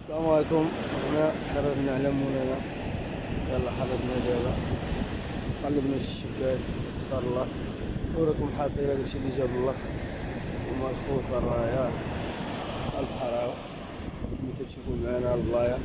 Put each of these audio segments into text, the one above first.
السلام عليكم. هنا خرجنا على منايا، يلا حضرنا دابا قلبنا الشباك استغفر الله وراكم حاصله داكشي اللي جاب الله. هما الخوت الراية البحر اللي كتشوفوا معنا البلايا.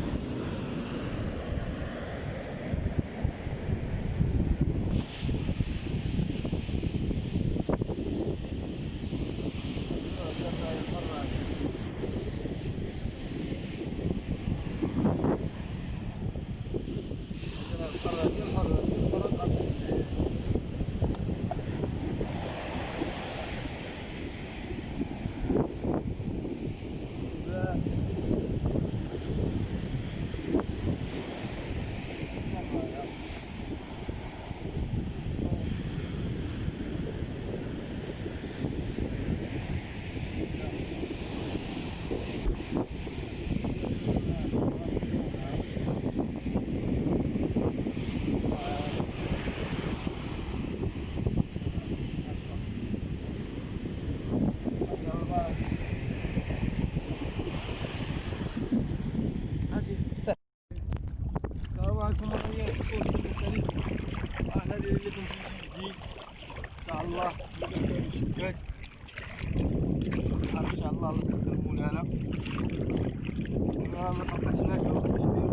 السلام عليكم ورحمة الله. احنا ندير لكم فيديو جديد ان شاء الله. نبداو الشباك ان شاء الله. الله يسخر مولانا. ما طلقناش باش ان شاء الله.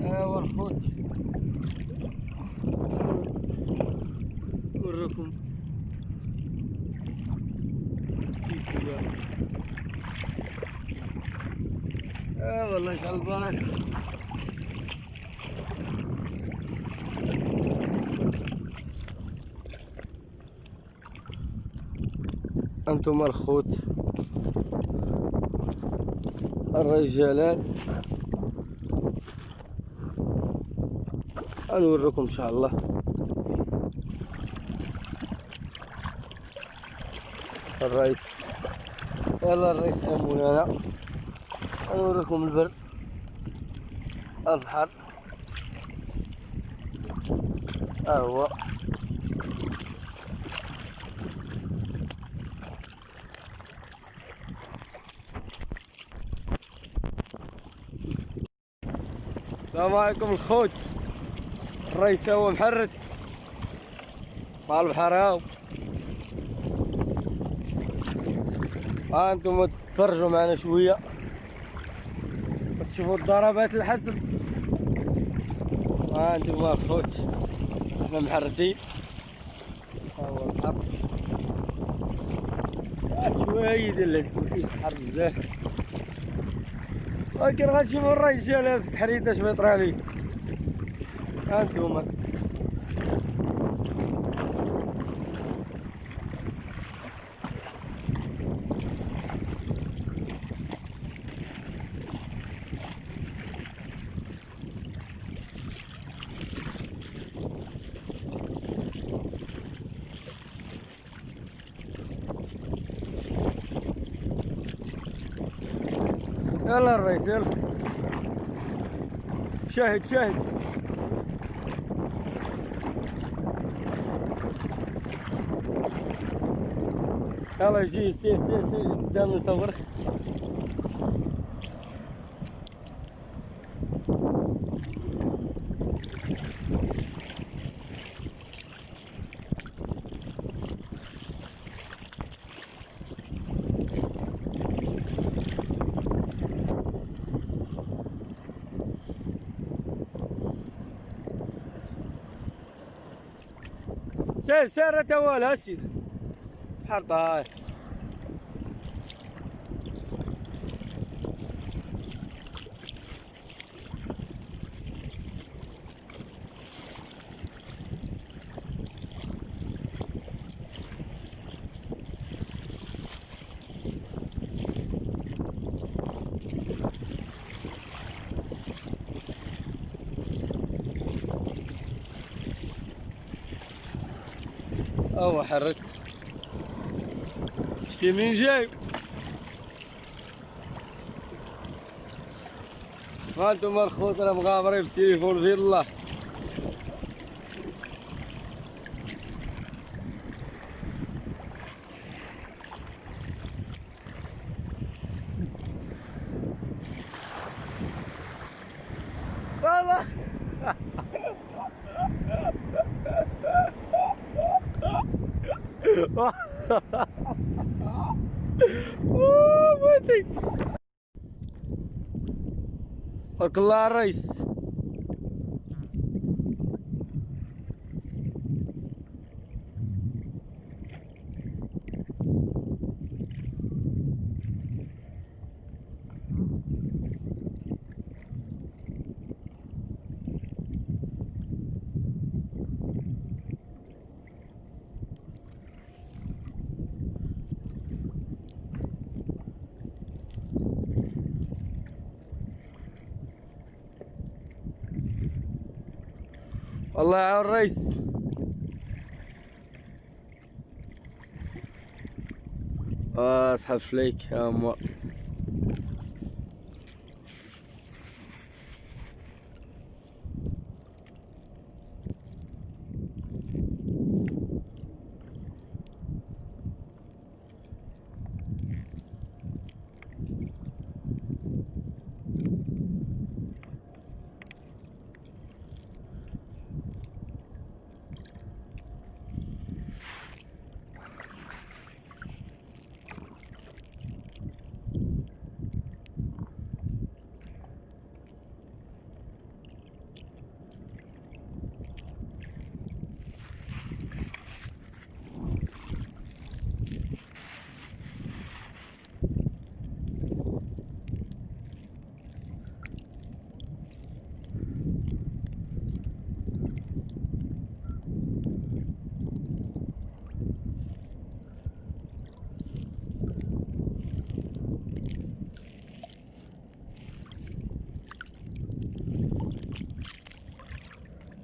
ايوا الخوت نوريكم السيد ديالو. والله يجعل البركة. انتم الخوت الرجالان، نوريكم ان شاء الله. الرئيس يلا الرئيس يا مولانا، نوريكم البر البحر. هو السلام عليكم الخوت. الرئيس هو محرد مع البحر. هاو انتم تفرجوا معنا شويه وتشوفوا الضربات الحسب. انتم الخوت احنا محردين. هو البحر شويه ديال الاسود ماشي البحر بزاف، ولكن غتشوفوا الرجاله في التحريده اش بيطرى عليه. هانتوما يلا الرئيس يلا شاهد شاهد. يلا جي سير سير سير قدام نصورك. سير سير توال هسي بحر طاير. حرك شتي مين جاي؟ ما انتم مرخوط انا مغامرين بالتليفون في الله. والله بوتي بارك الله على الرئيس. والله يا الرئيس اسحب فليك يا أما.